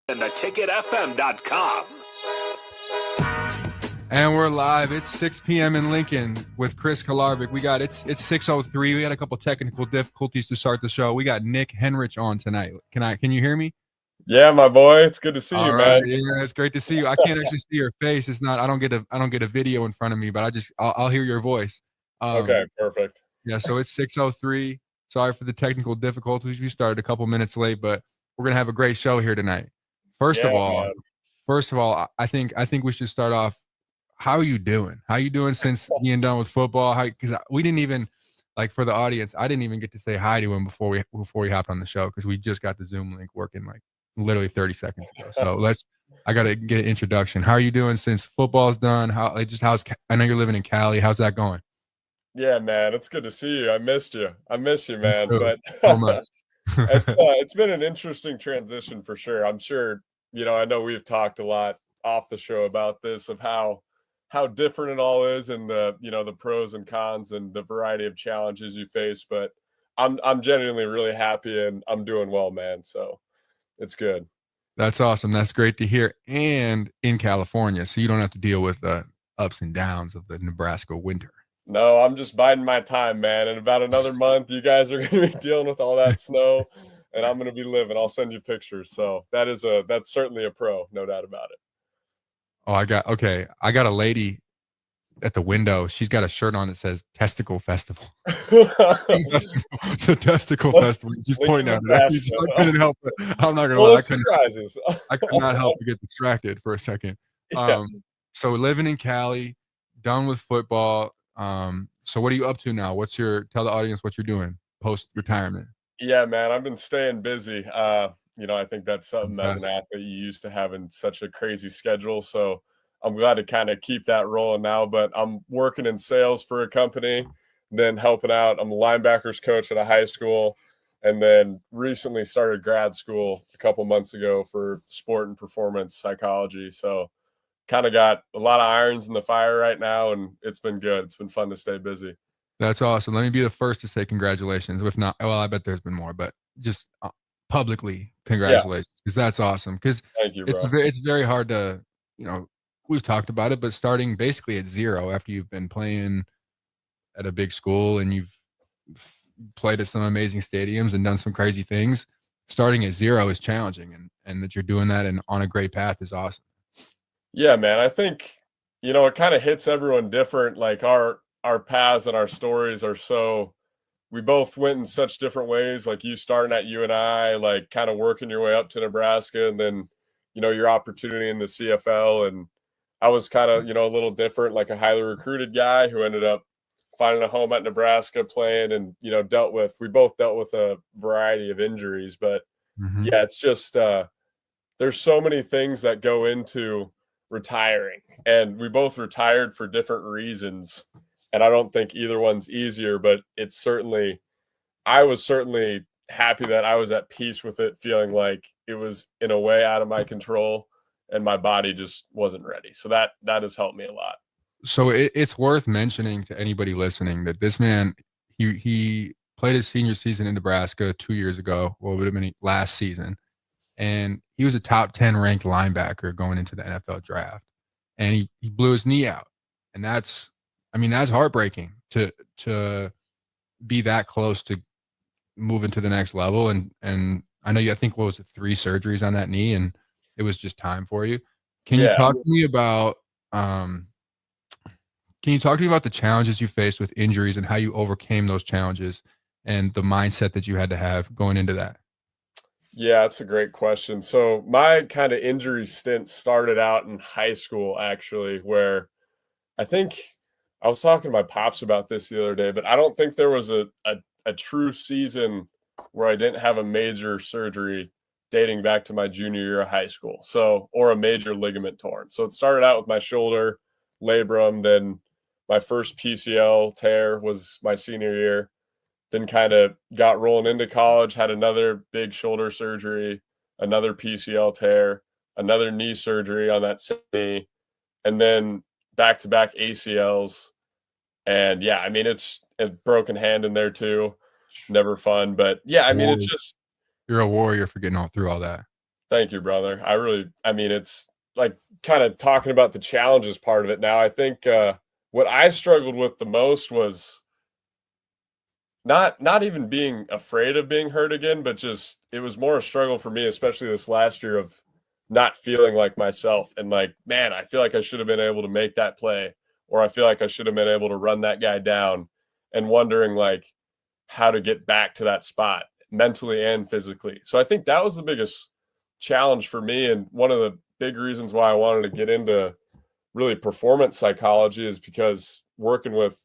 and theticketfm.com. And we're live. It's 6 p.m. in Lincoln with Chris Kolarevic. It's 6:03. We had a couple technical difficulties to start the show. We got Nick Henrich on tonight. Can you hear me? Yeah, my boy. It's good to see All you, right. man. Yeah, it's great to see you. I can't actually see your face. It's not. I don't get a video in front of me, but I'll hear your voice. Okay, perfect. Yeah. So it's 6:03. Sorry for the technical difficulties. We started a couple minutes late, but we're gonna have a great show here tonight. First of all, I think we should start off. How are you doing? How you doing since being done with football? Because we didn't even, like, for the audience, I didn't even get to say hi to him before we hopped on the show because we just got the Zoom link working like literally 30 seconds ago. So I gotta get an introduction. How are you doing since football's done? I know you're living in Cali. How's that going? Yeah, man. It's good to see you. I missed you, man. But so much. it's been an interesting transition for sure. I'm sure, I know we've talked a lot off the show about this, of how different it all is, and the pros and cons and the variety of challenges you face. But I'm genuinely really happy, and I'm doing well, man. So it's good. That's awesome. That's great to hear. And in California, so you don't have to deal with the ups and downs of the Nebraska winter. No, I'm just biding my time, man. In about another month, you guys are going to be dealing with all that snow, and I'm going to be living. I'll send you pictures. So that's certainly a pro, no doubt about it. Oh, I got a lady at the window. She's got a shirt on that says Testicle Festival. The Testicle Festival. She's pointing at it. I couldn't help it. I'm not gonna lie. I could not help to get distracted for a second. So living in Cali, done with football. So what are you up to now? Tell the audience what you're doing post retirement? Yeah, man, I've been staying busy. I think that's something as an athlete you used to having such a crazy schedule. So I'm glad to kind of keep that rolling now. But I'm working in sales for a company, then helping out. I'm a linebackers coach at a high school, and then recently started grad school a couple months ago for sport and performance psychology. So kind of got a lot of irons in the fire right now, and it's been good. It's been fun to stay busy. That's awesome. Let me be the first to say congratulations. If not, well, I bet there's been more, but just publicly congratulations, because that's awesome. Because it's very hard to, we've talked about it, but starting basically at zero after you've been playing at a big school and you've played at some amazing stadiums and done some crazy things, starting at zero is challenging, and that you're doing that and on a great path is awesome. Yeah, man. I think, it kind of hits everyone different. Like our paths and our stories are we both went in such different ways. Like you starting at UNI, like kind of working your way up to Nebraska, and then, your opportunity in the CFL. And I was kind of, a little different, like a highly recruited guy who ended up finding a home at Nebraska playing, and, we both dealt with a variety of injuries. But yeah, it's just, there's so many things that go into retiring, and we both retired for different reasons. And I don't think either one's easier, but I was certainly happy that I was at peace with it, feeling like it was in a way out of my control and my body just wasn't ready. So that has helped me a lot. So it's worth mentioning to anybody listening that this man, he played his senior season in Nebraska 2 years ago. Well, it would have been last season. And he was a top 10 ranked linebacker going into the NFL draft. And he blew his knee out. And that's heartbreaking to be that close to moving to the next level. And I know I think, what was it, 3 surgeries on that knee, and it was just time for you. Can you talk to me about the challenges you faced with injuries and how you overcame those challenges and the mindset that you had to have going into that? Yeah, that's a great question. So my kind of injury stint started out in high school, actually, where I think I was talking to my pops about this the other day, but I don't think there was a true season where I didn't have a major surgery dating back to my junior year of high school. So, or a major ligament torn. So it started out with my shoulder labrum, then my first PCL tear was my senior year. Then kind of got rolling into college, had another big shoulder surgery, another PCL tear, another knee surgery on that same knee, and then back-to-back ACLs. And yeah, I mean, it's a broken hand in there too. Never fun, but yeah, I mean, it's just. You're a warrior for getting through all that. Thank you, brother. I mean, it's like kind of talking about the challenges part of it now. I think what I struggled with the most was not even being afraid of being hurt again, but just it was more a struggle for me, especially this last year, of not feeling like myself and like, man, I feel like I should have been able to make that play, or I feel like I should have been able to run that guy down, and wondering like how to get back to that spot mentally and physically. So I think that was the biggest challenge for me, and one of the big reasons why I wanted to get into really performance psychology is because working with,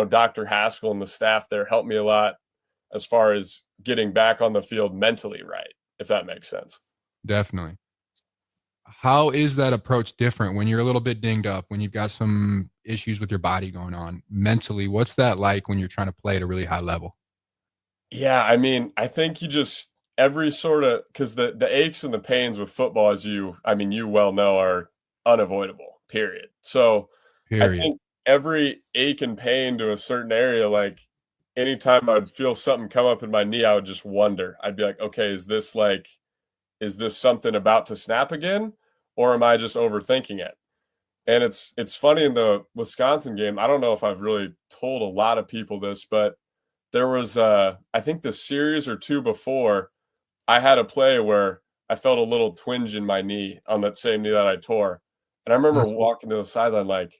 Dr. Haskell and the staff there helped me a lot as far as getting back on the field mentally right, if that makes sense. Definitely. How is that approach different when you're a little bit dinged up, when you've got some issues with your body going on mentally? What's that like when you're trying to play at a really high level? Yeah, I mean, I think you just every sort of, because the aches and the pains with football, you well know, are unavoidable, period. So I Period. think every ache and pain to a certain area, like anytime I would feel something come up in my knee, I would just wonder. I'd be like, okay, is this something about to snap again? Or am I just overthinking it? And it's funny, in the Wisconsin game, I don't know if I've really told a lot of people this, but there was I think the series or two before, I had a play where I felt a little twinge in my knee, on that same knee that I tore. And I remember Mhm. walking to the sideline like,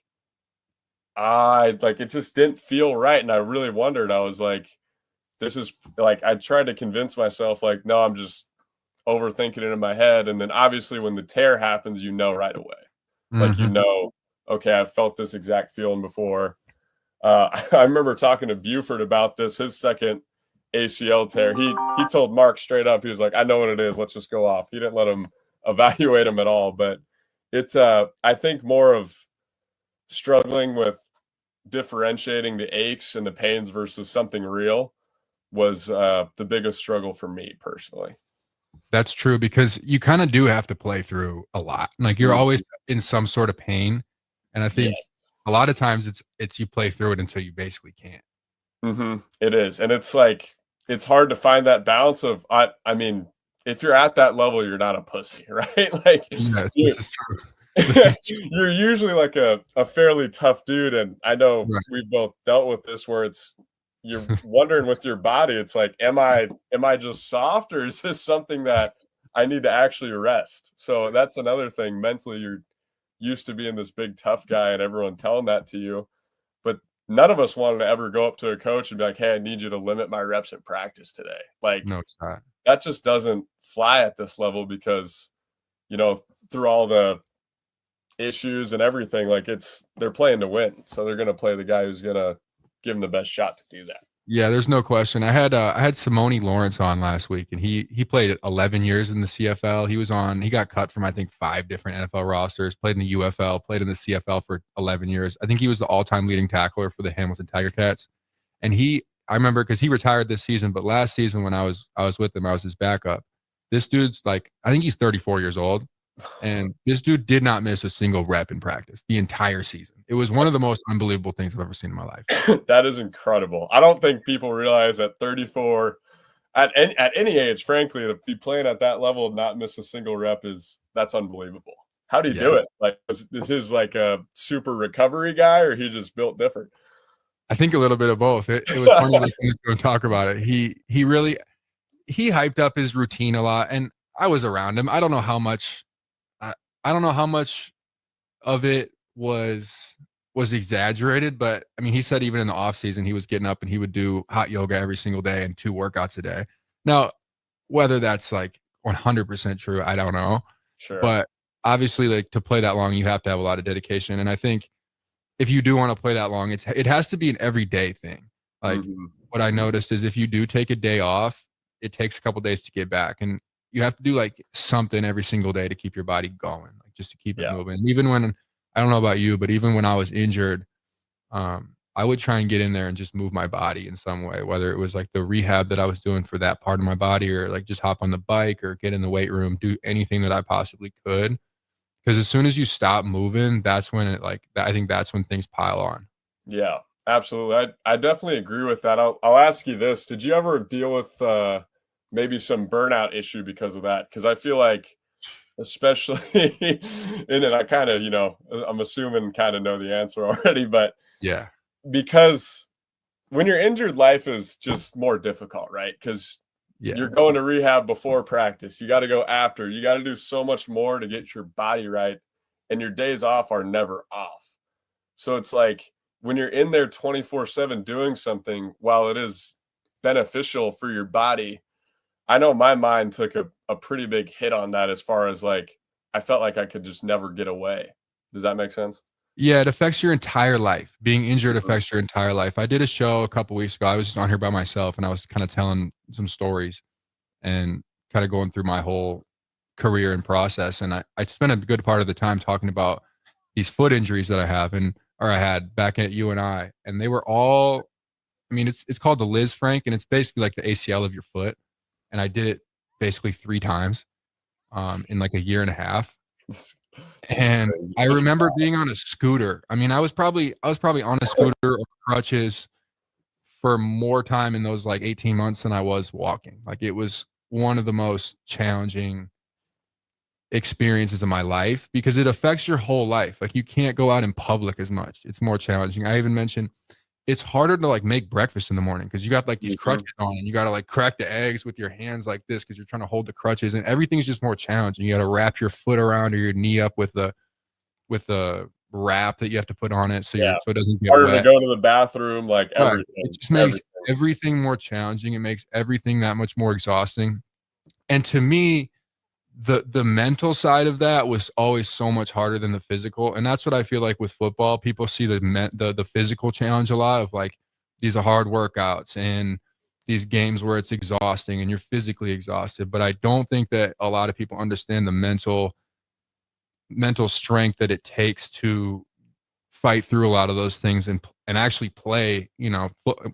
it just didn't feel right. And I really wondered. I was like, this is like, I tried to convince myself, like, no, I'm just overthinking it in my head. And then obviously when the tear happens, right away. Like, Mhm. okay, I've felt this exact feeling before. I remember talking to Buford about this, his second ACL tear. He told Mark straight up, he was like, I know what it is. Let's just go off. He didn't let him evaluate him at all. But it's I think more of struggling with differentiating the aches and the pains versus something real was the biggest struggle for me personally. That's true, because you kind of do have to play through a lot. Like, you're always in some sort of pain, and I think Yes. a lot of times it's you play through it until you basically can't. It is. And it's like, it's hard to find that balance of, I mean, if you're at that level, you're not a pussy, right? Like, Yes, you this is true. This is true. you're usually like a fairly tough dude. And I know Right. we've both dealt with this, where you're wondering with your body, it's like, am I just soft, or is this something that I need to actually rest? So that's another thing. Mentally, you're used to being this big tough guy and everyone telling that to you. But none of us wanted to ever go up to a coach and be like, hey, I need you to limit my reps at practice today. Like, No, it's not. that just doesn't fly at this level, because, through all the issues and everything, like, they're playing to win. So they're going to play the guy who's going to give them the best shot to do that. Yeah, there's no question. I had Simone Lawrence on last week, and he played 11 years in the CFL. He got cut from, I think, 5 different NFL rosters, played in the UFL, played in the CFL for 11 years. I think he was the all-time leading tackler for the Hamilton Tiger Cats. And I remember, because he retired this season, but last season when I was with him, I was his backup. This dude's like, I think he's 34 years old. And this dude did not miss a single rep in practice the entire season. It was one of the most unbelievable things I've ever seen in my life. That is incredible. I don't think people realize at 34, at any age, frankly, to be playing at that level and not miss a single rep, that's unbelievable. How do you Yeah. do it? Like, is his like a super recovery guy, or he just built different? I think a little bit of both. It was funny listening to him talk about it. He really he hyped up his routine a lot, and I was around him. I don't know how much of it was exaggerated, but I mean, he said even in the off season he was getting up and he would do hot yoga every single day and 2 workouts a day. Now, whether that's like 100% true, I don't know. Sure. But obviously, like, to play that long, you have to have a lot of dedication. And I think if you do want to play that long, it has to be an everyday thing. Like, Mhm. what I noticed is if you do take a day off, it takes a couple days to get back, and you have to do like something every single day to keep your body going, like just to keep it Yeah. moving. Even when, I don't know about you, but even when I was injured, I would try and get in there and just move my body in some way, whether it was like the rehab that I was doing for that part of my body, or like just hop on the bike or get in the weight room, do anything that I possibly could. Because as soon as you stop moving, that's when I think that's when things pile on. Yeah, absolutely. I definitely agree with that. I'll ask you this. Did you ever deal with maybe some burnout issue because of that? Because I feel like especially and then I kind of, I'm assuming kind of know the answer already, but Yeah. because when you're injured, life is just more difficult, right? Because Yeah. you're going to rehab before practice. You got to go after. You got to do so much more to get your body right. And your days off are never off. So it's like when you're in there 24/7 doing something, while it is beneficial for your body, I know my mind took a pretty big hit on that as far as like I felt like I could just never get away. Does that make sense? Yeah, it affects your entire life. Being injured Mhm. affects your entire life. I did a show a couple weeks ago. I was just on here by myself and I was kind of telling some stories and kind of going through my whole career and process. And I spent a good part of the time talking about these foot injuries that I have or I had back at UNI. And they were all, I mean, it's called the Liz Frank, and it's basically like the ACL of your foot. And I did it basically 3 times in like a year and a half. It's And crazy. I remember being on a scooter. I mean, I was probably on a scooter or crutches for more time in those like 18 months than I was walking. Like it was one of the most challenging experiences of my life because it affects your whole life. Like you can't go out in public as much. It's more challenging. I even mentioned it's harder to like make breakfast in the morning because you got like these Mhm. crutches on and you got to like crack the eggs with your hands like this because you're trying to hold the crutches and everything's just more challenging. You got to wrap your foot around or your knee up with the wrap that you have to put on it Yeah. so it doesn't get Harder to wet. go to the bathroom, like Right. It everything. just makes everything more challenging. It makes everything that much more exhausting. And to me, the mental side of that was always so much harder than the physical. And that's what I feel like with football. People see the physical challenge a lot of like these are hard workouts and these games where it's exhausting and you're physically exhausted. But I don't think that a lot of people understand the mental strength that it takes to fight through a lot of those things and actually play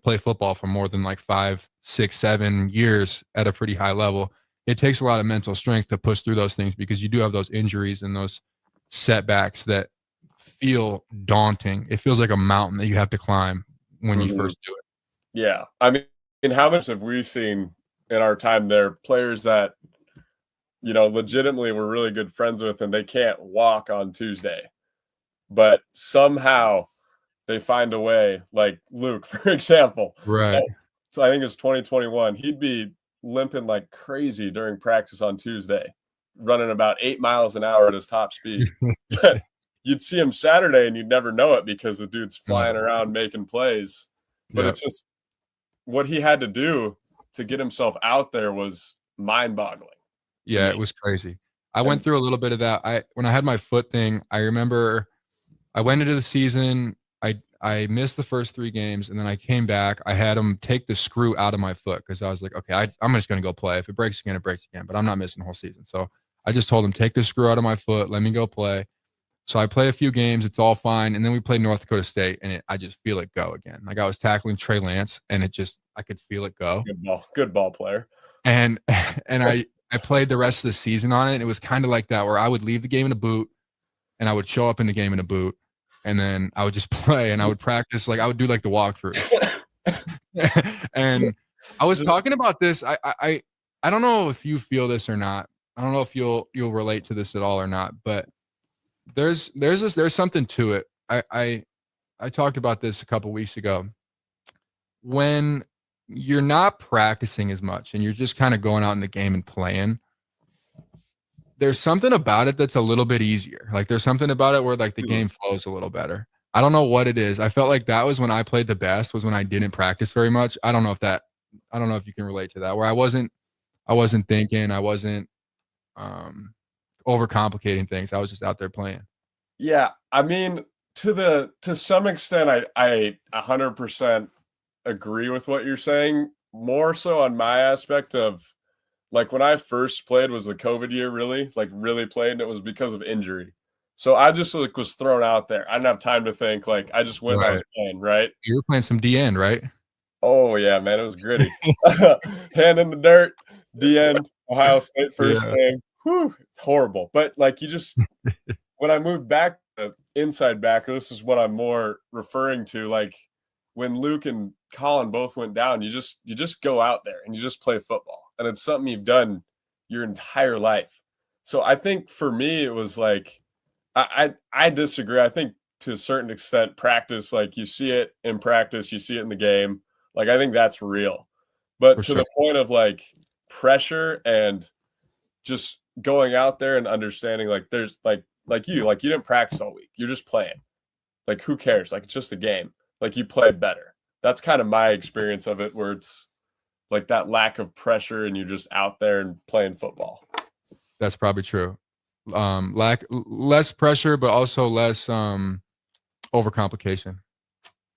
play football for more than like 5 6 7 years at a pretty high level. It takes a lot of mental strength to push through those things because you do have those injuries and those setbacks that feel daunting. It feels like a mountain that you have to climb when you Mhm. first do it. Yeah. I mean, how much have we seen in our time there players that, legitimately we're really good friends with and they can't walk on Tuesday, but somehow they find a way, like Luke, for example. Right. That so I think it's 2021. He'd be limping like crazy during practice on Tuesday, running about 8 miles an hour at his top speed. You'd see him Saturday and you'd never know it because the dude's flying No. around making plays. But Yeah. it's just what he had to do to get himself out there was mind-boggling to Yeah, me. it was crazy. I went And through a little bit of that. When I had my foot thing, I remember I went into the season. I missed the first 3 games, and then I came back. I had him take the screw out of my foot because I was like, okay, I'm just gonna go play. If it breaks again, it breaks again. But I'm not missing the whole season. So I just told him, take the screw out of my foot. Let me go play. So I play a few games. It's all fine. And then we played North Dakota State, and I just feel it go again. Like I was tackling Trey Lance, and I could feel it go. good ball player. And and I played the rest of the season on it. And it was kind of like that where I would leave the game in a boot and I would show up in the game in a boot and then I would just play and I would practice like I would do like the walkthroughs. And I was Just talking about this. I don't know if you feel this or not. I don't know if you'll relate to this at all or not, but there's something to it. I talked about this a couple weeks ago. When you're not practicing as much and you're just kind of going out in the game and playing, there's something about it that's a little bit easier. Like there's something about it where like the game flows a little better. I don't know what it is. I felt like that was when I played the best was when I didn't practice very much. I don't know if you can relate to that where I wasn't thinking, I wasn't um overcomplicating things. I was just out there playing. Yeah, I mean, to some extent, I 100% agree with what you're saying. More so on my aspect of like when I first played was the COVID year, really, like really played, and it was because of injury. So I just like was thrown out there. I didn't have time to think. Like I just went and I was Right. playing, right? You were playing some D end, right? Oh yeah, man, it was gritty. Hand in the dirt, the end, Ohio State first Yeah. name. Whew, horrible. But like you just when I moved back to inside backer, this is what I'm more referring to. Like when Luke and Colin both went down, you just go out there and you just play football. And it's something you've done your entire life. So I think for me, it was like, I disagree. I think to a certain extent, practice, like you see it in practice, you see it in the game. Like I think that's real. But For to sure. the point of like pressure and just going out there and understanding like there's like you didn't practice all week. You're just playing. Like who cares? Like it's just a game. Like you play better. That's kind of my experience of it, where it's like that lack of pressure and you're just out there and playing football. That's probably true. Less pressure, but also less overcomplication.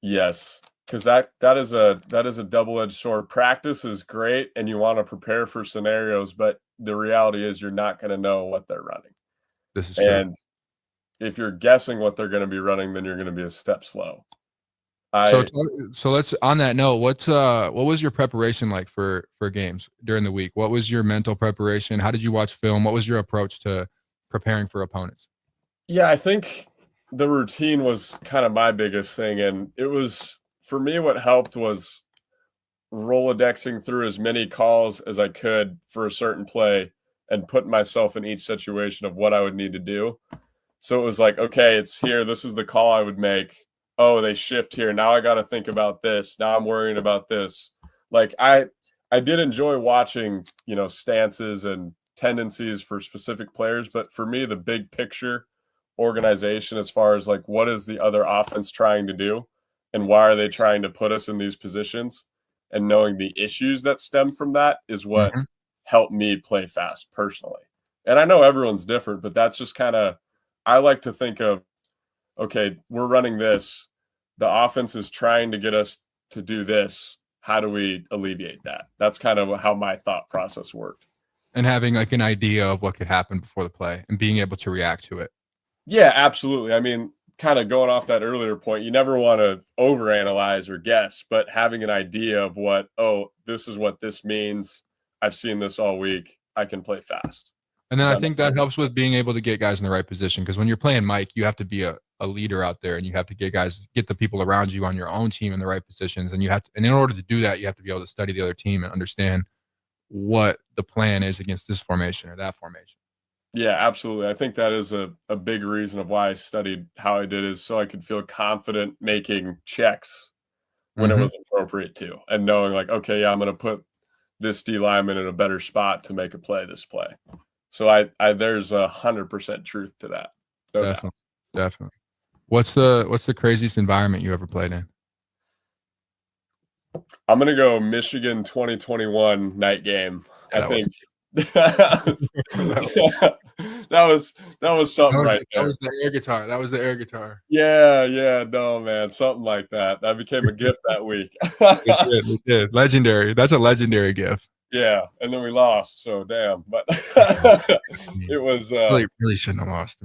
Yes, because that is a double-edged sword. Practice is great, and you want to prepare for scenarios, but the reality is you're not going to know what they're running. This is true. And if you're guessing what they're going to be running, then you're going to be a step slow. So let's on that note, what was your preparation like for games during the week? What was your mental preparation? How did you watch film? What was your approach to preparing for opponents? Yeah, I think the routine was kind of my biggest thing, and it was for me what helped was Rolodexing through as many calls as I could for a certain play and putting myself in each situation of what I would need to do. So it was like, okay, it's here. This is the call I would make. Oh, they shift here. Now I got to think about this. Now I'm worrying about this. Like I did enjoy watching, stances and tendencies for specific players, but for me, the big picture organization as far as like what is the other offense trying to do and why are they trying to put us in these positions, and knowing the issues that stem from that is what helped me play fast personally. And I know everyone's different, but that's just kind of, I like to think of, okay, we're running this. The offense is trying to get us to do this. How do we alleviate that? That's kind of how my thought process worked. And having like an idea of what could happen before the play and being able to react to it. Yeah, absolutely. I mean, kind of going off that earlier point, you never want to overanalyze or guess, but having an idea of what, oh, this is what this means. I've seen this all week. I can play fast. And then I think that helps with being able to get guys in the right position, because when you're playing Mike, you have to be a leader out there, and you have to get the people around you on your own team in the right positions. And and in order to do that, you have to be able to study the other team and understand what the plan is against this formation or that formation. Yeah, absolutely. I think that is a big reason of why I studied how I did, is so I could feel confident making checks when it was appropriate to, and knowing like, okay, yeah, I'm going to put this D lineman in a better spot to make a play this play. So I there's 100% truth to that. No doubt. Definitely. What's the craziest environment you ever played in? I'm gonna go Michigan 2021 night game. Yeah, I think that was something right there. That was the air guitar. That was the air guitar. Yeah, no man, something like that. That became a gift that week. It did. Legendary. That's a legendary gift. Yeah, and then we lost, so damn. But it was really shouldn't have lost.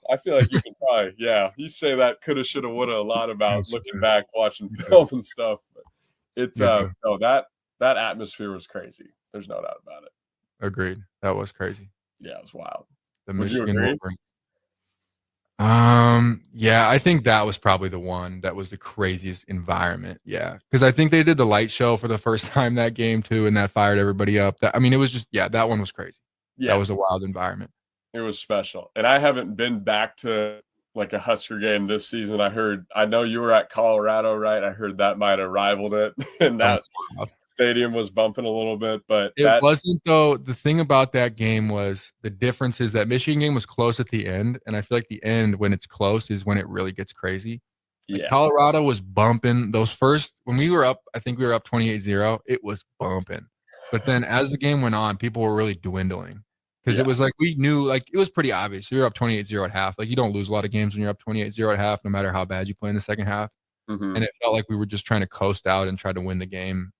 I feel like you can probably, you say that coulda, shoulda, woulda a lot about looking back, watching film and stuff. But it's no, that atmosphere was crazy. There's no doubt about it. Agreed. That was crazy. Yeah, it was wild. The Michigan Wolverines. Yeah, I think that was probably the one that was the craziest environment. Yeah, because I think they did the light show for the first time that game too, and that fired everybody up. It was just that one was crazy. Yeah, that was a wild environment. It was special, and I haven't been back to like a Husker game this season. I know you were at Colorado, right? I heard that might have rivaled it, and that stadium was bumping a little bit, but it wasn't though. The thing about that game was the difference is that Michigan game was close at the end, and I feel like the end when it's close is when it really gets crazy. Like Colorado was bumping those first when we were up. I think we were up 28-0. It was bumping, but then as the game went on, people were really dwindling because it was like we knew like it was pretty obvious. We were up 28-0 at half. Like you don't lose a lot of games when you're up 28-0 at half, no matter how bad you play in the second half. And it felt like we were just trying to coast out and try to win the game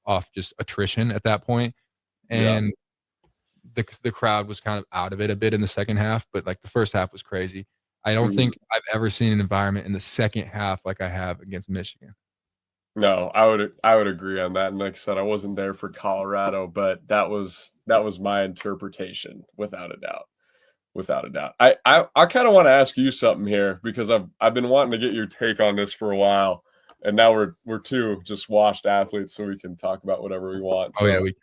off just attrition at that point. And the crowd was kind of out of it a bit in the second half, but like the first half was crazy. I don't think I've ever seen an environment in the second half like I have against Michigan. No, I would agree on that. And like I said, I wasn't there for Colorado, but that was my interpretation without a doubt. Without a doubt. I kind of want to ask you something here, because I've been wanting to get your take on this for a while. And now we're two just washed athletes, so we can talk about whatever we want. Oh, so. yeah, we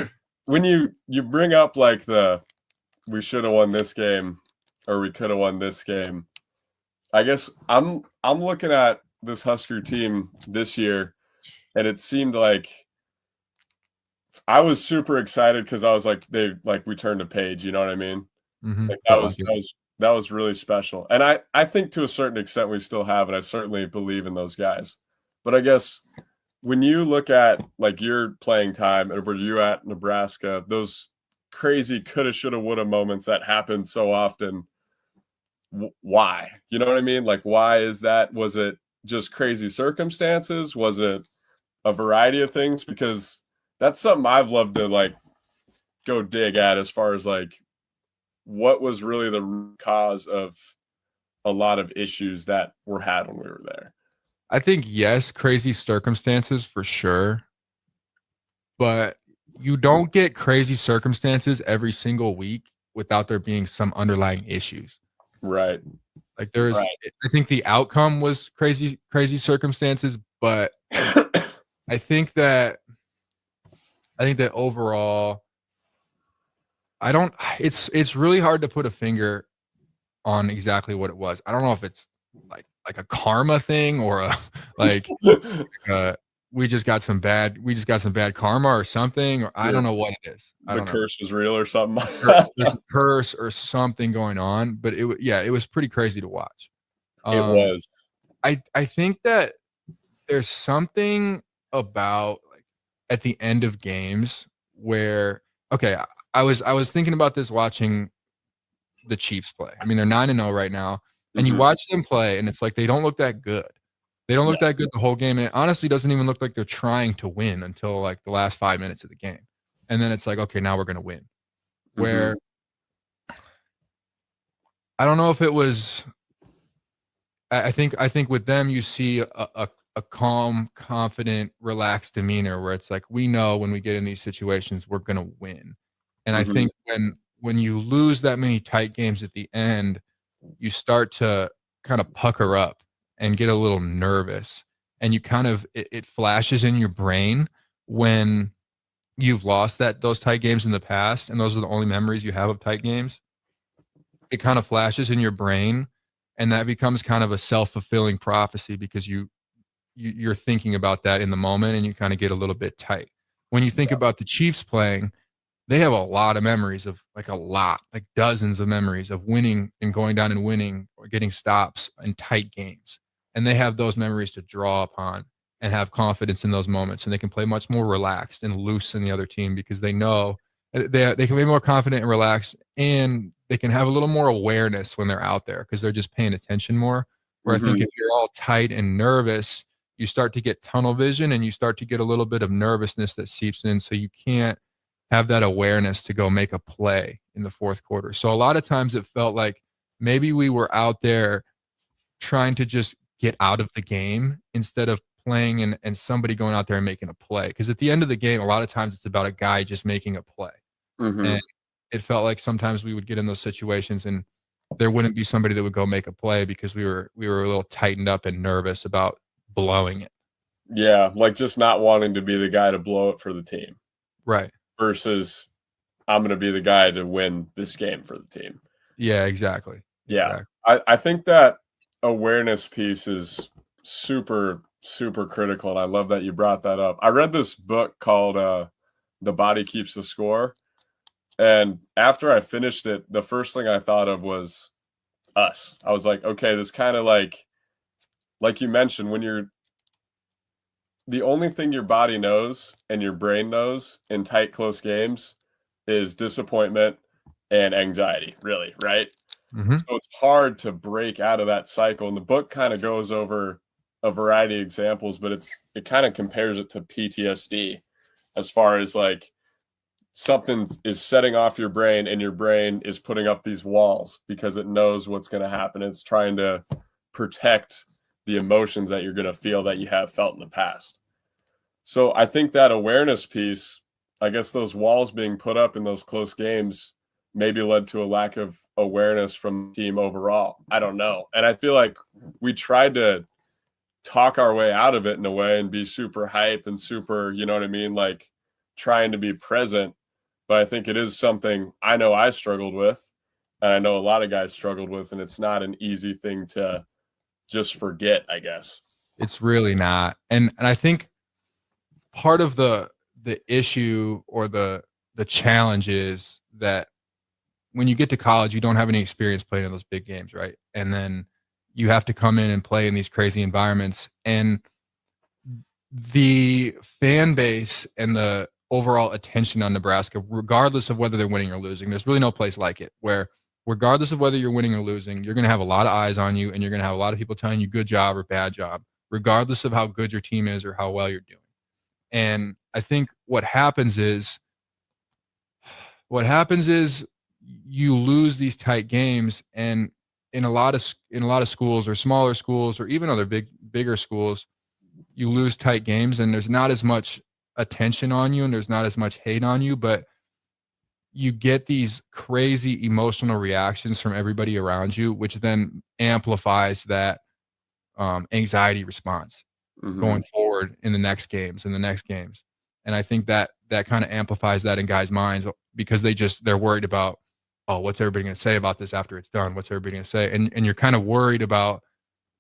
can. when you bring up like we should have won this game or we could have won this game, I guess I'm looking at this Husker team this year, and it seemed like I was super excited because I was like we turned a page, you know what I mean? Like Felt like it. that was really special. And I think to a certain extent we still have, and I certainly believe in those guys. But I guess when you look at like your playing time and where you at Nebraska, those crazy coulda, shoulda, woulda moments that happen so often, why? You know what I mean? Like, why is that? Was it just crazy circumstances? Was it a variety of things? Because that's something I've loved to like go dig at as far as like what was really the root cause of a lot of issues that were had when we were there. I think yes, crazy circumstances for sure, but you don't get crazy circumstances every single week without there being some underlying issues. Right. Like I think the outcome was crazy circumstances, but I think that overall, it's really hard to put a finger on exactly what it was. I don't know if it's like a karma thing or a like we just got some bad karma or something, or I don't know what it is. I don't know. The curse was real or something. There's a curse or something going on, but it was pretty crazy to watch. It was. I think that there's something about like at the end of games where I was thinking about this watching the Chiefs play. I mean, they're 9-0 right now, and you watch them play, and it's like they don't look that good. They don't look that good the whole game, and it honestly doesn't even look like they're trying to win until like the last 5 minutes of the game, and then it's like, okay, now we're gonna win. Where I don't know if it was. I think with them you see a calm, confident, relaxed demeanor where it's like we know when we get in these situations we're gonna win, and I think when you lose that many tight games at the end, you start to kind of pucker up and get a little nervous, and you kind of it flashes in your brain when you've lost those tight games in the past, and those are the only memories you have of tight games. It kind of flashes in your brain, and that becomes kind of a self-fulfilling prophecy because you're thinking about that in the moment, and you kind of get a little bit tight. When you think about the Chiefs playing, they have a lot of memories of like dozens of memories of winning and going down and winning or getting stops in tight games. And they have those memories to draw upon and have confidence in those moments. And they can play much more relaxed and loose than the other team because they know they can be more confident and relaxed, and they can have a little more awareness when they're out there because they're just paying attention more. Where I think if you're all tight and nervous, you start to get tunnel vision and you start to get a little bit of nervousness that seeps in. So you can't have that awareness to go make a play in the fourth quarter. So a lot of times it felt like maybe we were out there trying to just get out of the game instead of playing and somebody going out there and making a play. Because at the end of the game, a lot of times it's about a guy just making a play. And it felt like sometimes we would get in those situations and there wouldn't be somebody that would go make a play because we were a little tightened up and nervous about blowing it. Yeah, like just not wanting to be the guy to blow it for the team. Right. Versus I'm going to be the guy to win this game for the team. Yeah, exactly. Yeah. I think that awareness piece is super, super critical. And I love that you brought that up. I read this book called The Body Keeps the Score. And after I finished it, the first thing I thought of was us. I was like, okay, this kind of like you mentioned, when you're the only thing your body knows and your brain knows in tight, close games is disappointment and anxiety, really, right? So it's hard to break out of that cycle. And the book kind of goes over a variety of examples, but it kind of compares it to PTSD as far as like something is setting off your brain and your brain is putting up these walls because it knows what's going to happen. It's trying to protect the emotions that you're going to feel that you have felt in the past. So I think that awareness piece, I guess those walls being put up in those close games maybe led to a lack of awareness from the team overall. I don't know. And I feel like we tried to talk our way out of it in a way and be super hype and super, you know what I mean? Like trying to be present. but I think it is something I know I struggled with, and I know a lot of guys struggled with, and it's not an easy thing to just forget, I guess. It's really not. And I think part of the issue or the challenge is that when you get to college, you don't have any experience playing in those big games, right? And then you have to come in and play in these crazy environments. And the fan base and the overall attention on Nebraska, regardless of whether they're winning or losing, there's really no place like it, where regardless of whether you're winning or losing, you're going to have a lot of eyes on you, and you're going to have a lot of people telling you good job or bad job, regardless of how good your team is or how well you're doing. And I think what happens is you lose these tight games, and in a lot of schools or smaller schools or even other bigger schools, you lose tight games and there's not as much attention on you and there's not as much hate on you, but you get these crazy emotional reactions from everybody around you, which then amplifies that anxiety response going forward in the next games and I think that kind of amplifies that in guys' minds, because they're worried about, oh, what's everybody going to say about this after it's done? What's everybody going to say? And you're kind of worried about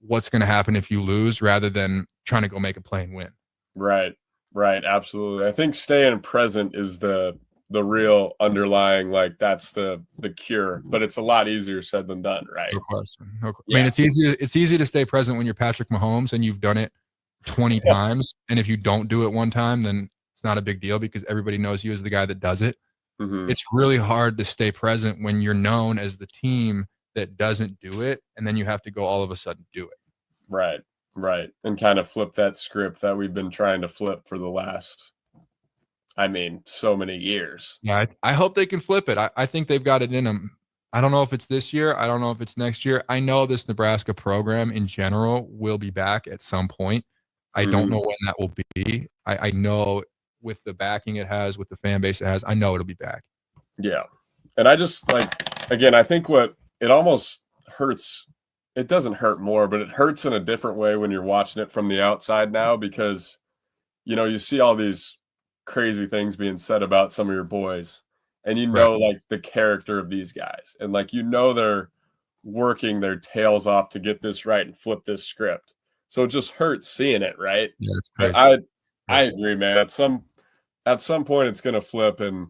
what's going to happen if you lose rather than trying to go make a play and win. Right. Absolutely. I think staying present is the real underlying, like, that's the cure, but it's a lot easier said than done, right? No question. Yeah. I mean, it's easy to stay present when you're Patrick Mahomes and you've done it 20 times. And if you don't do it one time, then it's not a big deal because everybody knows you as the guy that does it. It's really hard to stay present when you're known as the team that doesn't do it, and then you have to go all of a sudden do it. Right. And kind of flip that script that we've been trying to flip for the last, so many years. Yeah, I hope they can flip it. I think they've got it in them. I don't know if it's this year. I don't know if it's next year. I know this Nebraska program in general will be back at some point. I don't know when that will be. I know with the backing it has, with the fan base it has, I know it'll be back. Yeah. And I just, again, I think what it almost hurts, it doesn't hurt more, but it hurts in a different way when you're watching it from the outside now, because, you see all these crazy things being said about some of your boys, and like the character of these guys, and they're working their tails off to get this right and flip this script. So it just hurts seeing it, right? Yeah, it's crazy. I agree, man. At some point it's going to flip, and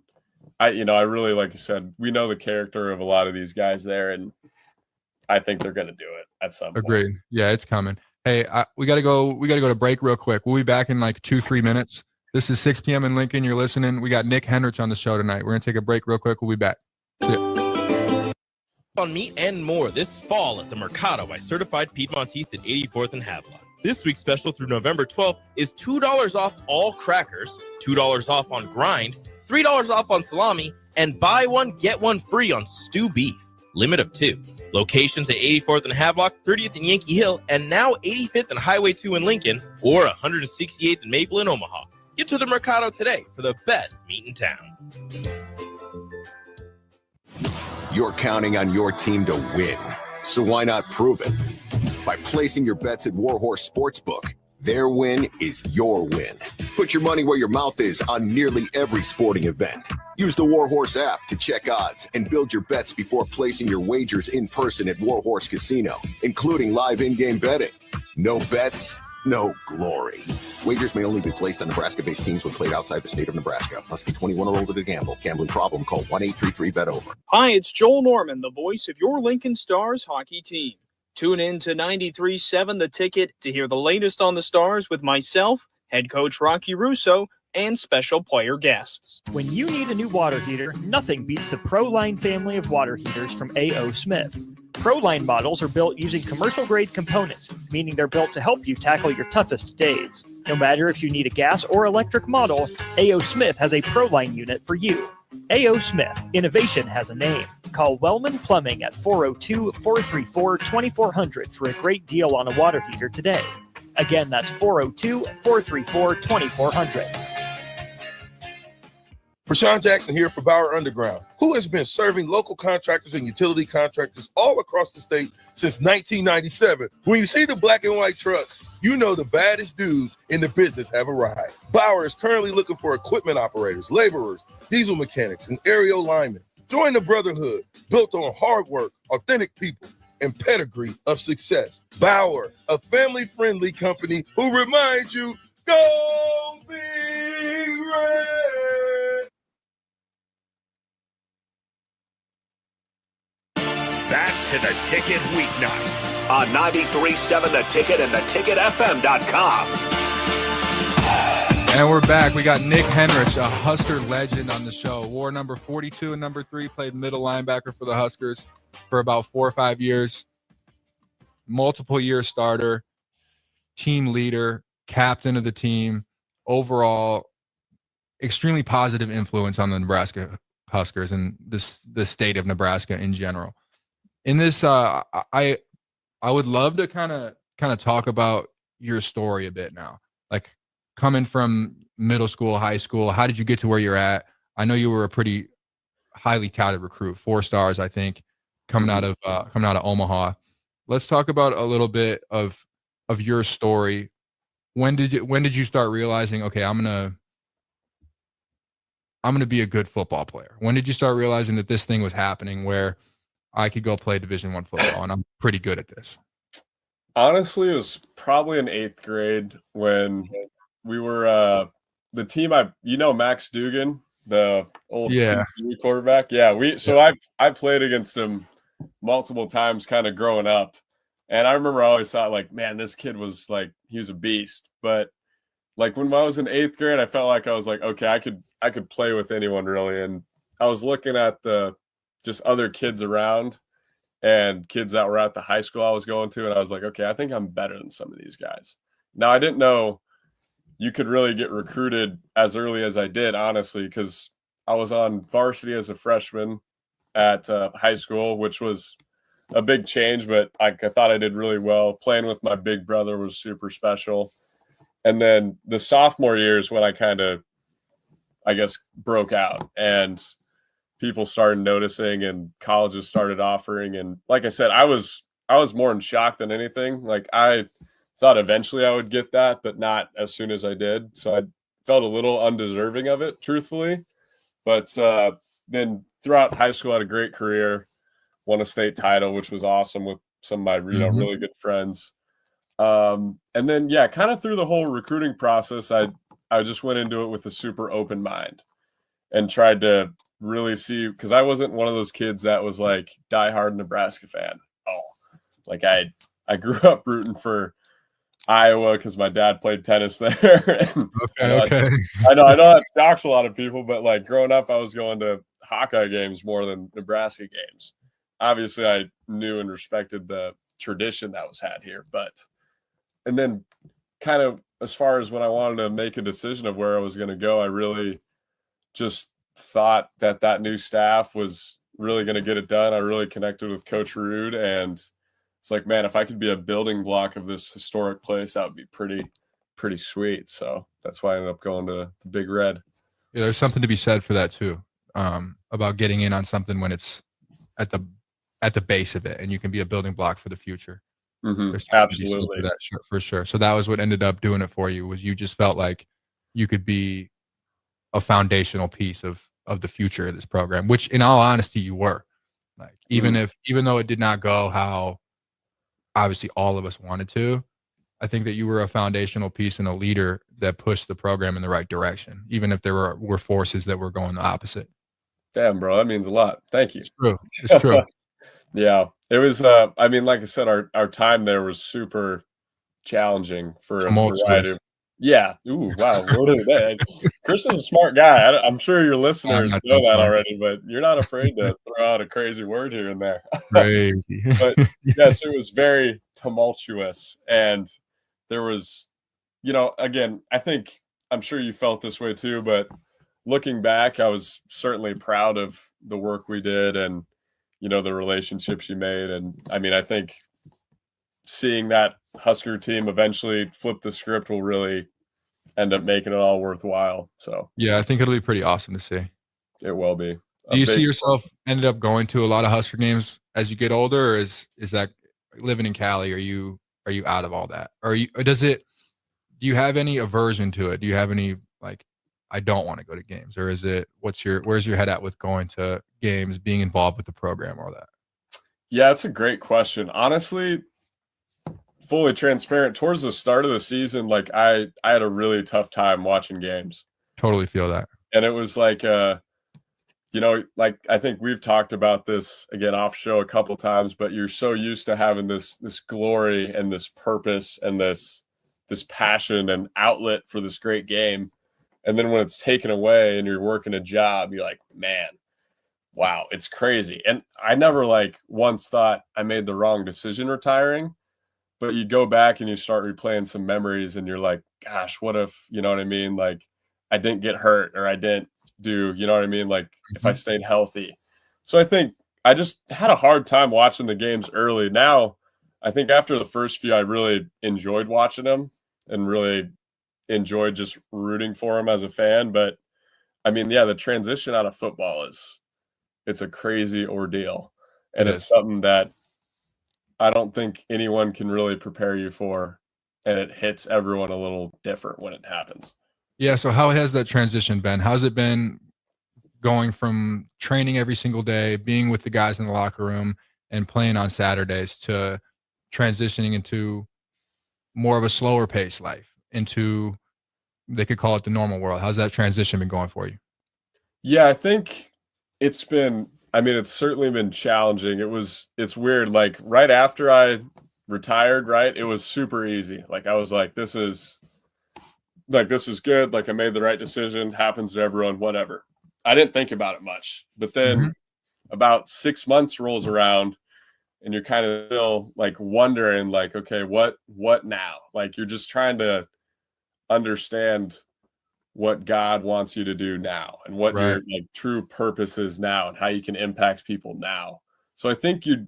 I really, like you said, we know the character of a lot of these guys there, and I think they're going to do it at some point. Agreed. Yeah, it's coming. Hey, we got to go to break real quick. We'll be back in 2-3 minutes. This is 6 p.m. in Lincoln. You're listening. We got Nick Henrich on the show tonight. We're going to take a break real quick. We'll be back. See ya. On meat and more this fall at the Mercado by Certified Piedmontese at 84th and Havelock. This week's special through November 12th is $2 off all crackers, $2 off on grind, $3 off on salami, and buy one, get one free on stew beef. Limit of 2. Locations at 84th and Havelock, 30th and Yankee Hill, and now 85th and Highway 2 in Lincoln, or 168th and Maple in Omaha. Get to the Mercado today for the best meat in town. You're counting on your team to win, so why not prove it? By placing your bets at Warhorse Sportsbook. Their win is your win. Put your money where your mouth is on nearly every sporting event. Use the Warhorse app to check odds and build your bets before placing your wagers in person at Warhorse Casino, including live in-game betting. No bets, no glory. Wagers may only be placed on Nebraska-based teams when played outside the state of Nebraska. Must be 21 or older to gamble. Gambling problem? Call 1-833-BET-OVER. Hi, it's Joel Norman, the voice of your Lincoln Stars hockey team. Tune in to 93.7 The Ticket to hear the latest on the Stars with myself, head coach Rocky Russo, and special player guests. When you need a new water heater, nothing beats the ProLine family of water heaters from A.O. Smith. ProLine models are built using commercial-grade components, meaning they're built to help you tackle your toughest days. No matter if you need a gas or electric model, A.O. Smith has a ProLine unit for you. A.O. Smith, innovation has a name. Call Wellman Plumbing at 402-434-2400 for a great deal on a water heater today. Again, that's 402-434-2400. Prashawn Jackson here for Bauer Underground, who has been serving local contractors and utility contractors all across the state since 1997. When you see the black and white trucks, you know the baddest dudes in the business have arrived. Bauer is currently looking for equipment operators, laborers, diesel mechanics, and aerial linemen. Join the brotherhood built on hard work, authentic people, and pedigree of success. Bauer, a family-friendly company who reminds you, go Big Red! Back to the Ticket weeknights on 93.7 The Ticket and theticketfm.com. And we're back. We got Nick Henrich, a Husker legend, on the show. Wore number 42 and number 3, played middle linebacker for the Huskers for about 4 or 5 years. Multiple year starter, team leader, captain of the team. Overall, extremely positive influence on the Nebraska Huskers and the state of Nebraska in general. In this, I would love to kind of talk about your story a bit now. Like, coming from middle school, high school, how did you get to where you're at? I know you were a pretty highly touted recruit, 4 stars, I think, coming out of Omaha. Let's talk about a little bit of your story. When did you start realizing, okay, I'm gonna be a good football player? When did you start realizing that this thing was happening where I could go play Division I football and I'm pretty good at this? Honestly, it was probably in 8th grade when we were the team. Max Dugan, the old TCU quarterback. Yeah, I played against him multiple times, kind of growing up, and I remember I always thought, like, man, this kid was like, he was a beast. But like when I was in 8th grade, I felt like I was like, okay, I could play with anyone really, and I was looking at the just other kids around and kids that were at the high school I was going to, and I was like, okay, I think I'm better than some of these guys. Now, I didn't know you could really get recruited as early as I did, honestly, because I was on varsity as a freshman at high school, which was a big change, but I thought I did really well. Playing with my big brother was super special. And then the sophomore year is when I kind of, I guess, broke out and people started noticing and colleges started offering. And like I said, I was more in shock than anything. Like, I thought eventually I would get that, but not as soon as I did. So I felt a little undeserving of it, truthfully. But then throughout high school, I had a great career, won a state title, which was awesome with some of my really good friends. And then, kind of through the whole recruiting process, I just went into it with a super open mind and tried to really see, because I wasn't one of those kids that was like diehard Nebraska fan. Like I grew up rooting for Iowa because my dad played tennis there. And Okay. I know that shocks a lot of people, but like growing up, I was going to Hawkeye games more than Nebraska games. Obviously, I knew and respected the tradition that was had here, and then kind of as far as when I wanted to make a decision of where I was going to go, I really just thought that new staff was really going to get it done. I really connected with Coach Rude, and it's like, man, if I could be a building block of this historic place, that would be pretty sweet. So that's why I ended up going to the Big Red. Yeah, there's something to be said for that too, about getting in on something when it's at the base of it, and you can be a building block for the future. Absolutely, for sure. So that was what ended up doing it for you. Was you just felt like you could be a foundational piece of the future of this program, which, in all honesty, you were. Like, even though it did not go how obviously all of us wanted to, I think that you were a foundational piece and a leader that pushed the program in the right direction, even if there were forces that were going the opposite. Damn, bro, that means a lot. Thank you. It's true. Yeah, it was. Like I said, our time there was super challenging for a variety of. Yeah. Ooh, wow. Chris is a smart guy. I'm sure your listeners know that already, but you're not afraid to throw out a crazy word here and there. Crazy. But yes, it was very tumultuous. And there was, again, I'm sure you felt this way too, but looking back, I was certainly proud of the work we did and, the relationships you made. And I think seeing that Husker team eventually flip the script will really end up making it all worthwhile. So Yeah, I think it'll be pretty awesome to see. it will be. Do you see yourself ended up going to a lot of Husker games as you get older, or is that living in Cali? Are you out of all that, or do you have any aversion to it? Do you have any like, I don't want to go to games, or is it where's your head at with going to games, being involved with the program, all that? Yeah, it's a great question. Honestly, fully transparent, towards the start of the season, like I had a really tough time watching games. Totally feel that. And it was like like I think we've talked about this again off show a couple times, but you're so used to having this glory and this purpose and this passion and outlet for this great game. And then when it's taken away and you're working a job, you're like, man, wow, it's crazy. And I never like once thought I made the wrong decision retiring, but you go back and you start replaying some memories and you're like, gosh, what if, you know what I mean? Like I didn't get hurt, or I didn't do, you know what I mean? Like if I stayed healthy. So I think I just had a hard time watching the games early. Now, I think after the first few, I really enjoyed watching them and really enjoyed just rooting for them as a fan. But I mean, yeah, the transition out of football it's a crazy ordeal. And it's something that I don't think anyone can really prepare you for. And it hits everyone a little different when it happens. Yeah. So how has that transition been? How's it been going from training every single day, being with the guys in the locker room and playing on Saturdays, to transitioning into more of a slower pace life, into, they could call it the normal world? How's that transition been going for you? Yeah, I think it's certainly been challenging. It's weird. Like right after I retired, right, it was super easy. Like I was like, this is good. Like I made the right decision, happens to everyone, whatever. I didn't think about it much. But then about 6 months rolls around and you're kind of still like wondering like, okay, what now? Like you're just trying to understand what God wants you to do now and what your like true purpose is now and how you can impact people now. So I think it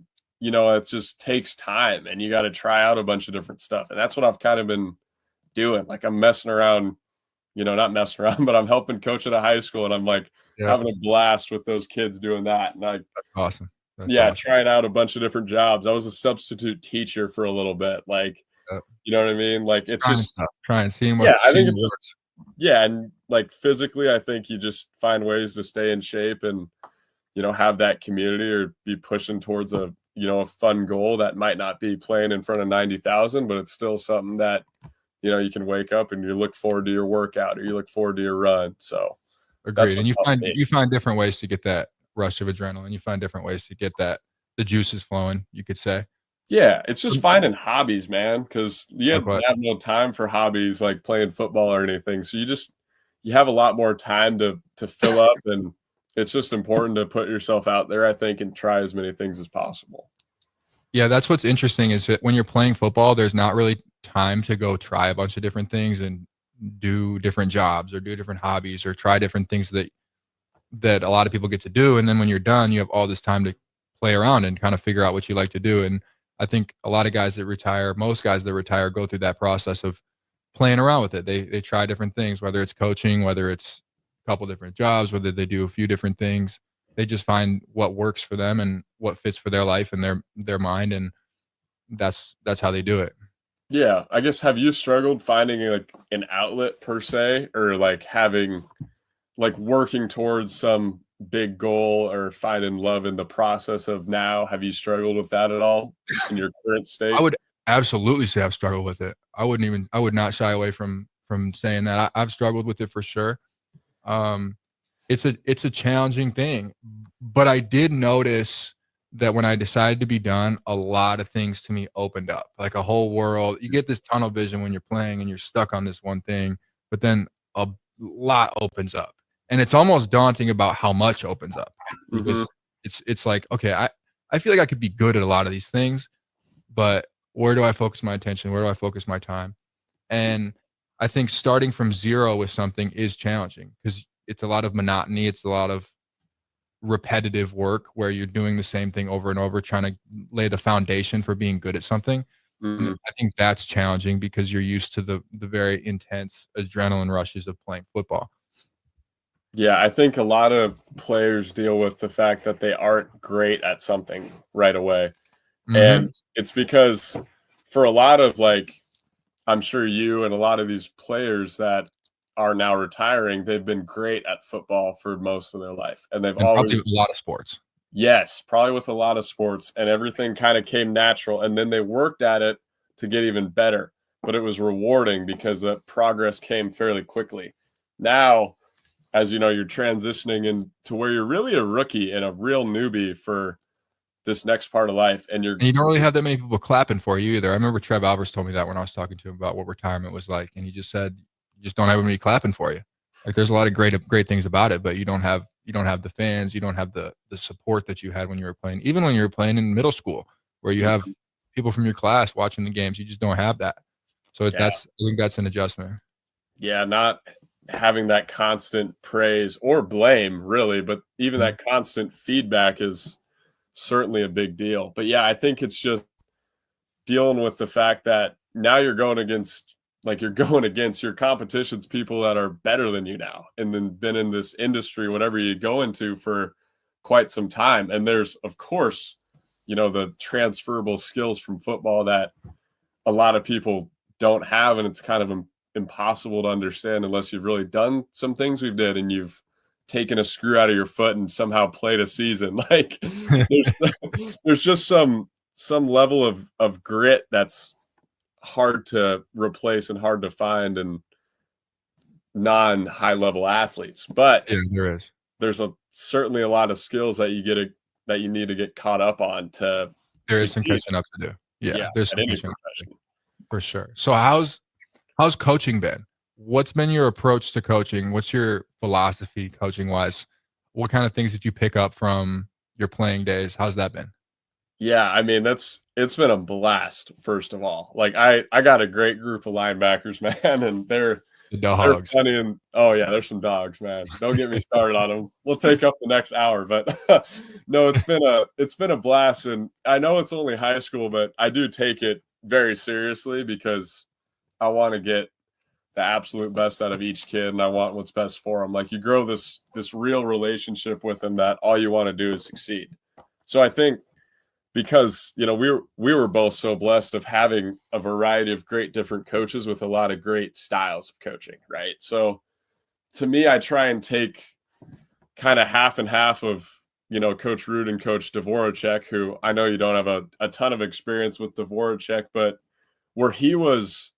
just takes time and you got to try out a bunch of different stuff. And that's what I've kind of been doing. Like I'm messing around, not messing around, but I'm helping coach at a high school and I'm like having a blast with those kids doing that. And that's awesome. Trying out a bunch of different jobs. I was a substitute teacher for a little bit. Like, you know what I mean? Like it's just trying, seeing what, I think it's, and like physically, I think you just find ways to stay in shape and, have that community or be pushing towards a fun goal that might not be playing in front of 90,000, but it's still something that, you can wake up and you look forward to your workout or you look forward to your run. So agreed. And you find different ways to get that rush of adrenaline. You find different ways to get the juices flowing, you could say. Yeah, it's just finding hobbies, man, because you have no time for hobbies like playing football or anything. So you have a lot more time to fill up, and it's just important to put yourself out there, I think, and try as many things as possible. Yeah, that's what's interesting is that when you're playing football, there's not really time to go try a bunch of different things and do different jobs or do different hobbies or try different things that a lot of people get to do. And then when you're done, you have all this time to play around and kind of figure out what you like to do. And I think a lot of guys that retire, most guys that retire, go through that process of playing around with it. They try different things, whether it's coaching, whether it's a couple different jobs, whether they do a few different things. They just find what works for them and what fits for their life and their mind, and that's how they do it. Yeah, I guess, have you struggled finding like an outlet per se, or like having like working towards some big goal or finding love in the process of now? Have you struggled with that at all in your current state? I would absolutely say I've struggled with it. I would not shy away from saying that. I've struggled with it for sure. It's a challenging thing, but I did notice that when I decided to be done, a lot of things to me opened up, like a whole world. You get this tunnel vision when you're playing and you're stuck on this one thing, but then a lot opens up. And it's almost daunting about how much opens up, because it's like, okay, I feel like I could be good at a lot of these things, but where do I focus my attention? Where do I focus my time? And I think starting from zero with something is challenging because it's a lot of monotony. It's a lot of repetitive work where you're doing the same thing over and over, trying to lay the foundation for being good at something. Mhm. And I think that's challenging because you're used to the very intense adrenaline rushes of playing football. Yeah, I think a lot of players deal with the fact that they aren't great at something right away. Mhm. And it's because for a lot of like, I'm sure you and a lot of these players that are now retiring, they've been great at football for most of their life. And they've And probably with always, a lot of sports. yes, probably with a lot of sports, and everything kind of came natural. And then they worked at it to get even better, but it was rewarding because the progress came fairly quickly. Now, as you know, you're transitioning into where you're really a rookie and a real newbie for this next part of life. And you're, And you don't really have that many people clapping for you either. I remember Trev Alvers told me that when I was talking to him about what retirement was like, and he just said, "You just don't have anybody clapping for you." Like, there's a lot of great things about it, but you don't have the fans, you don't have the support that you had when you were playing, even when you were playing in middle school, where you have people from your class watching the games. You just don't have that. So Yeah. I think that's an adjustment. yeah, not having that constant praise or blame, really, but even that constant feedback is certainly a big deal. But yeah, I think it's just dealing with the fact that now you're going against your competition's people that are better than you now and then been in this industry, whatever you go into, for quite some time. And there's, of course, the transferable skills from football that a lot of people don't have, and it's kind of impossible to understand unless you've really done some things we did and you've taken a screw out of your foot and somehow played a season. Like there's just some level of grit that's hard to replace and hard to find in non-high level athletes. But Yeah, there is. there's certainly a lot of skills that you need to get caught up on to There is some succeed. catching up to do. Yeah, there's at some any catching up to do, profession. for sure. So how's coaching been? What's been your approach to coaching? What's your philosophy coaching wise? What kind of things did you pick up from your playing days? How's that been? Yeah, I mean, it's been a blast, first of all. Like I got a great group of linebackers, man, and they're Dogs. funny, and oh yeah, there's some dogs, man. Don't get me started on them. We'll take up the next hour, but no, it's been a blast, and I know it's only high school, but I do take it very seriously because I want to get the absolute best out of each kid, and I want what's best for them. Like, you grow this real relationship with them that all you want to do is succeed. So I think, because we were both so blessed of having a variety of great different coaches with a lot of great styles of coaching, right? So to me, I try and take kind of half and half of Coach Ruud and Coach Dvoracek, who I know you don't have a ton of experience with Dvoracek, but where he was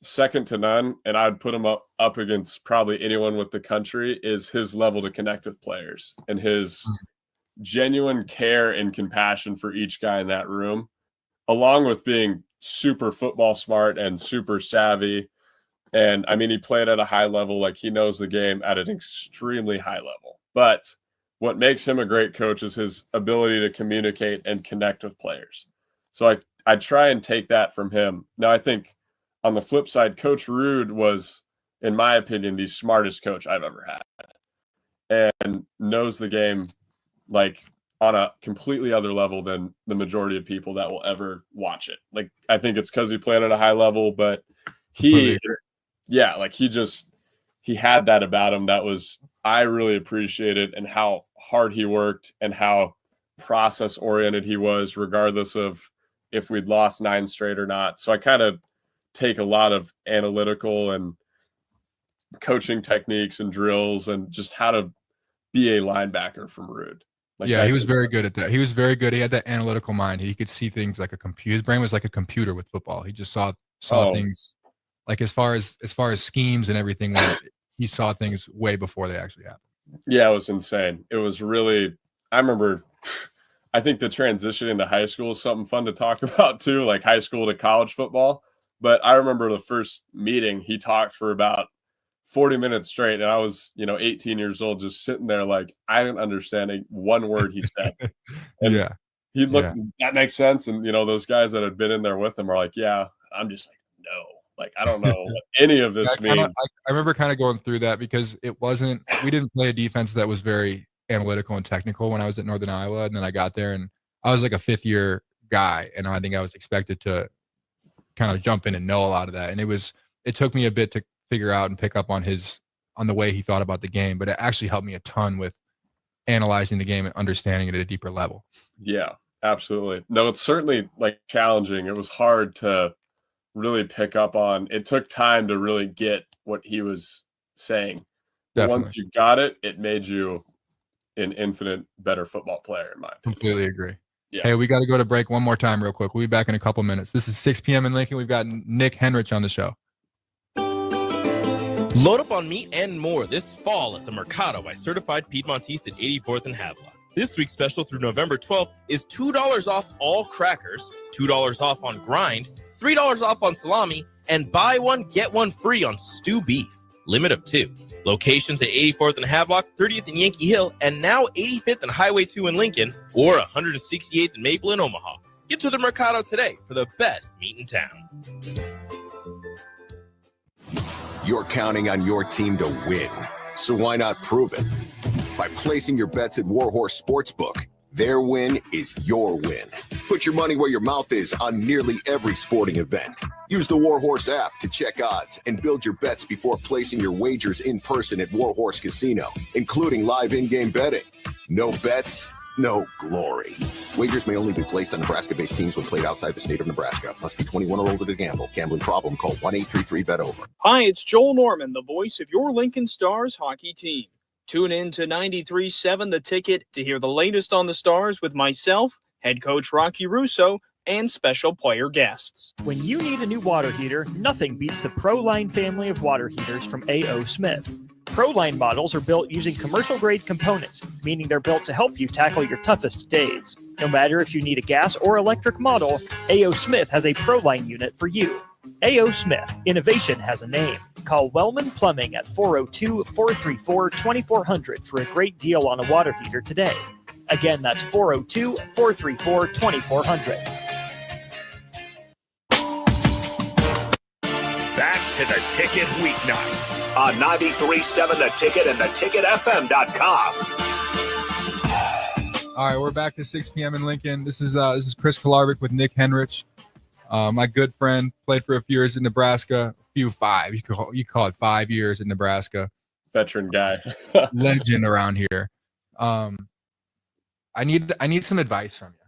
second to none, and I'd put him up against probably anyone with the country, is his level to connect with players and his genuine care and compassion for each guy in that room, along with being super football smart and super savvy. And I mean, he played at a high level. Like, he knows the game at an extremely high level. But what makes him a great coach is his ability to communicate and connect with players. So I try and take that from him. Now, I think on the flip side, Coach Ruud was, in my opinion, the smartest coach I've ever had, and knows the game like on a completely other level than the majority of people that will ever watch it. Like, I think it's because he played at a high level, but he had that about him that was, I really appreciated, and how hard he worked and how process oriented he was, regardless of if we'd lost 9 straight or not. So I kind of take a lot of analytical and coaching techniques and drills and just how to be a linebacker from Ruud. Like, yeah, he was very good at that. He was very good. He had that analytical mind. He could see things like a computer. His brain was like a computer with football. He just saw things, like as far as schemes and everything. He saw things way before they actually happened. Yeah, it was insane. It was really, I remember, I think the transition into high school is something fun to talk about too, like high school to college football. But I remember the first meeting, he talked for about 40 minutes straight, and I was 18 years old, just sitting there like I didn't understand one word he said. And yeah, he looked, that makes sense. And those guys that had been in there with him are like, yeah. I'm just like, no, like I don't know what any of this means. I remember kind of going through that because we didn't play a defense that was very analytical and technical when I was at Northern Iowa, and then I got there and I was like a 5th year guy, and I think I was expected to kind of jump in and know a lot of that. And it took me a bit to figure out and pick up on the way he thought about the game, but it actually helped me a ton with analyzing the game and understanding it at a deeper level. Yeah, absolutely. No, it's certainly like challenging. It was hard to really pick up on. It took time to really get what he was saying. Definitely. Once you got it, it made you an infinite better football player, in my opinion. Completely agree. Yeah. Hey, we got to go to break one more time real quick. We'll be back in a couple minutes. This is 6 p.m. in Lincoln. We've got Nick Henrich on the show. Load up on meat and more this fall at the Mercado by Certified Piedmontese at 84th and Havelock. This week's special through November 12th is $2 off all crackers, $2 off on grind, $3 off on salami, and buy one, get one free on stew beef. Limit of 2. Locations at 84th and Havelock, 30th and Yankee Hill, and now 85th and Highway 2 in Lincoln, or 168th and Maple in Omaha. Get to the Mercado today for the best meat in town. You're counting on your team to win, so why not prove it? By placing your bets at Warhorse Sportsbook, their win is your win. Put your money where your mouth is on nearly every sporting event. Use the Warhorse app to check odds and build your bets before placing your wagers in person at Warhorse Casino, including live in-game betting. No bets, no glory. Wagers may only be placed on Nebraska-based teams when played outside the state of Nebraska. Must be 21 or older to gamble. Gambling problem? Call 1-833-BET-OVER. Hi, it's Joel Norman, the voice of your Lincoln Stars hockey team. Tune in to 93.7 The Ticket to hear the latest on the Stars with myself, head coach Rocky Russo, and special player guests. When you need a new water heater, nothing beats the ProLine family of water heaters from A.O. Smith. ProLine models are built using commercial-grade components, meaning they're built to help you tackle your toughest days. No matter if you need a gas or electric model, A.O. Smith has a ProLine unit for you. A.O. Smith, innovation has a name. Call Wellman Plumbing at 402-434-2400 for a great deal on a water heater today. Again, that's 402-434-2400. Back to the Ticket weeknights on 93.7 The Ticket and theticketfm.com. All right, we're back to 6 p.m. in Lincoln. This is Chris Kolarevic with Nick Henrich. My good friend, played for a few years in Nebraska. You call it 5 years in Nebraska. Veteran guy. Legend around here. I need some advice from you.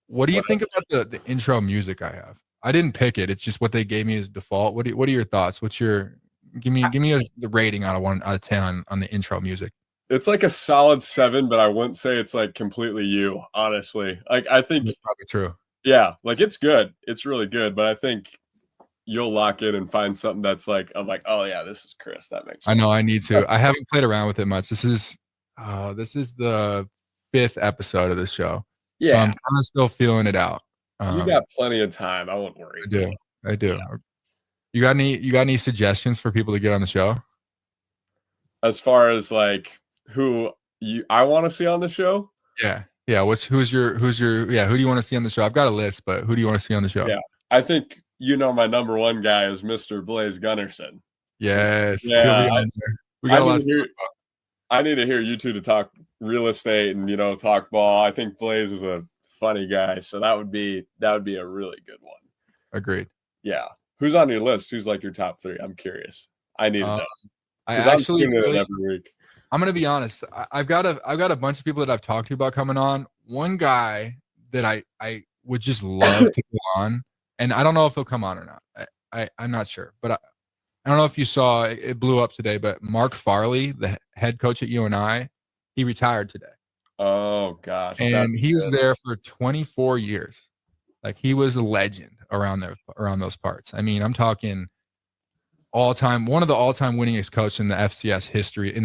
What do you think about the intro music I have? I didn't pick it. It's just what they gave me as default. What are your thoughts? Give me the rating out of 1 out of 10 on the intro music. It's like a solid 7, but I wouldn't say it's like completely you, honestly. Like I think That's probably true. Yeah, like it's good. It's really good, but I think you'll lock in and find something that's like, I'm like, oh yeah, this is Chris. That makes sense. I know I need to. I haven't played around with it much. This is the 5th episode of this show. Yeah. So I'm kind of still feeling it out. You got plenty of time. I won't worry. I do. Yeah. You got any suggestions for people to get on the show? As far as like who I want to see on the show? Yeah. Yeah. Who do you want to see on the show? I've got a list, but who do you want to see on the show? Yeah. I think my number one guy is Mr. Blaze Gunnarsson. Yes. Yeah. We got a lot. I need to hear you two to talk real estate and talk ball. I think Blaze is a funny guy, so that would be a really good one. Agreed. Yeah. Who's on your list? Who's like your top 3? I'm curious. I need to know. I'm tuning in every week. I'm gonna be honest. I've got a bunch of people that I've talked to about coming on. One guy that I would just love to go on, and I don't know if he'll come on or not. I'm not sure, but I don't know if you saw it blew up today. But Mark Farley, the head coach at UNI, he retired today. Oh gosh. And he was there for 24 years. Like he was a legend around those parts. I mean, I'm talking one of the all-time winningest coaches in the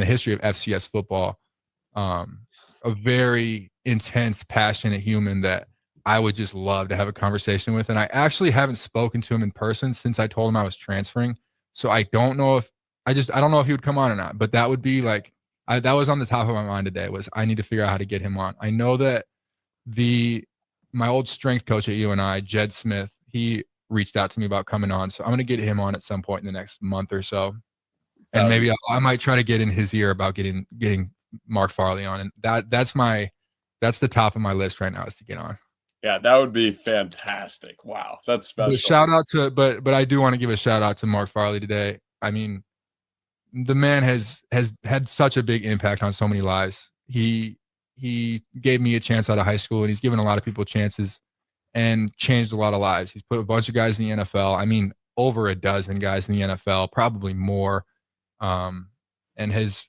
history of FCS football. A very intense, passionate human that I would just love to have a conversation with. And I actually haven't spoken to him in person since I told him I was transferring. So I don't know if he would come on or not, but that would be like, that was on the top of my mind today was I need to figure out how to get him on. I know that my old strength coach at UNI, Jed Smith, he reached out to me about coming on. So I'm going to get him on at some point in the next month or so. And maybe I might try to get in his ear about getting Mark Farley on. And that's the top of my list right now is to get on. Yeah, that would be fantastic. Wow, that's special. But shout out to, but I do want to give a shout out to Mark Farley today. I mean, the man has had such a big impact on so many lives. He gave me a chance out of high school, and he's given a lot of people chances and changed a lot of lives. He's put a bunch of guys in the NFL. I mean, over a dozen guys in the NFL, probably more, and has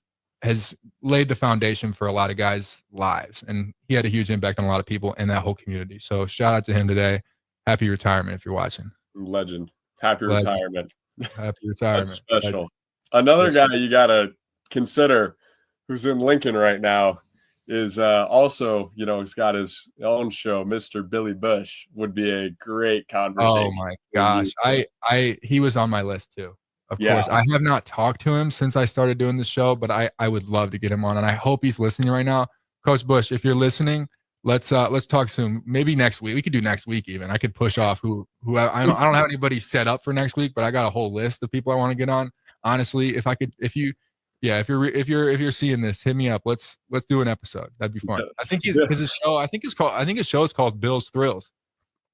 laid the foundation for a lot of guys' lives. And he had a huge impact on a lot of people in that whole community. So shout out to him today. Happy retirement if you're watching. Legend. Happy Legend. retirement. Happy retirement. That's special. Another guy you got to consider who's in Lincoln right now is also, he's got his own show, Mr. Billy Bush. Would be a great conversation. Oh my gosh. He was on my list too. Of course. I have not talked to him since I started doing this show, but I would love to get him on, and I hope he's listening right now. Coach Bush, if you're listening, let's talk soon. Maybe next week. We could do next week even. I could push off who I don't have anybody set up for next week, but I got a whole list of people I want to get on. Honestly, if you're seeing this, hit me up. Let's do an episode. That'd be fun. I think his show is called Bill's Thrills.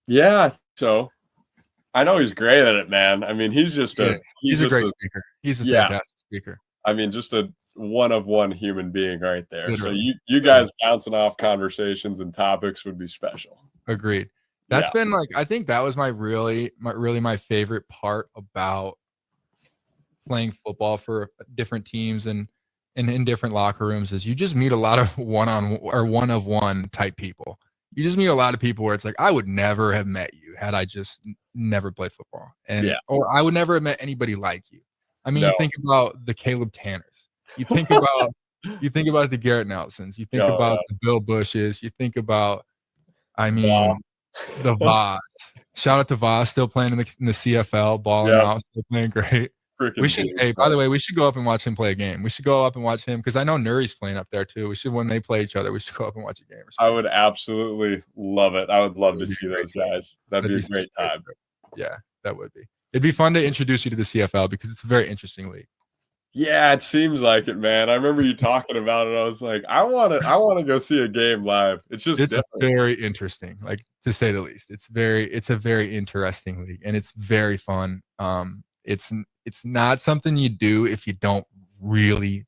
Yeah, so I know he's great at it, man. I mean, he's a great speaker. He's a fantastic speaker. I mean, just a one-of-one human being right there. Literally. So you guys bouncing off conversations and topics would be special. Agreed. That's been I think that was my favorite part about playing football for different teams and in different locker rooms is you just meet a lot of one-of-one type people. You just meet a lot of people where it's like, I would never have met you had I just never played football. Or I would never have met anybody like you. I mean, You think about the Caleb Tanners. You think about the Garrett Nelsons. You think about the Bill Bushes. You think about, the Voss. Shout out to Voss, still playing in the CFL, balling out, still playing great. By the way, we should go up and watch him play a game. We should go up and watch him because I know Nuri's playing up there too. When they play each other, we should go up and watch a game. I would absolutely love it. I would love to see those guys. That'd be a great time. Yeah, that would be. It'd be fun to introduce you to the CFL because it's a very interesting league. Yeah, it seems like it, man. I remember you talking about it. I was like, I want to go see a game live. It's different. Very interesting, to say the least. It's a very interesting league, and it's very fun. It's not something you do if you don't really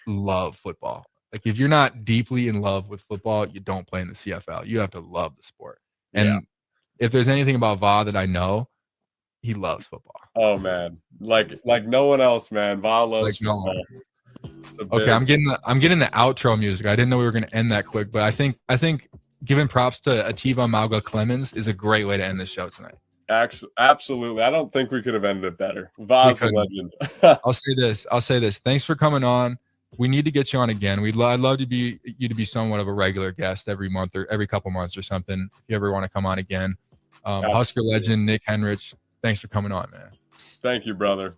love football. Like if you're not deeply in love with football, you don't play in the CFL. You have to love the sport. And if there's anything about Va that I know, he loves football. Oh man, like no one else, man. Va loves football. Okay, I'm getting the outro music. I didn't know we were going to end that quick, but I think giving props to Ativa Malga Clemens is a great way to end the show tonight. Absolutely. I don't think we could have ended it better. Va's a legend. I'll say this. Thanks for coming on. We need to get you on again. I'd love to be somewhat of a regular guest every month or every couple months or something. If you ever want to come on again. Husker legend Nick Henrich, thanks for coming on, man. Thank you, brother.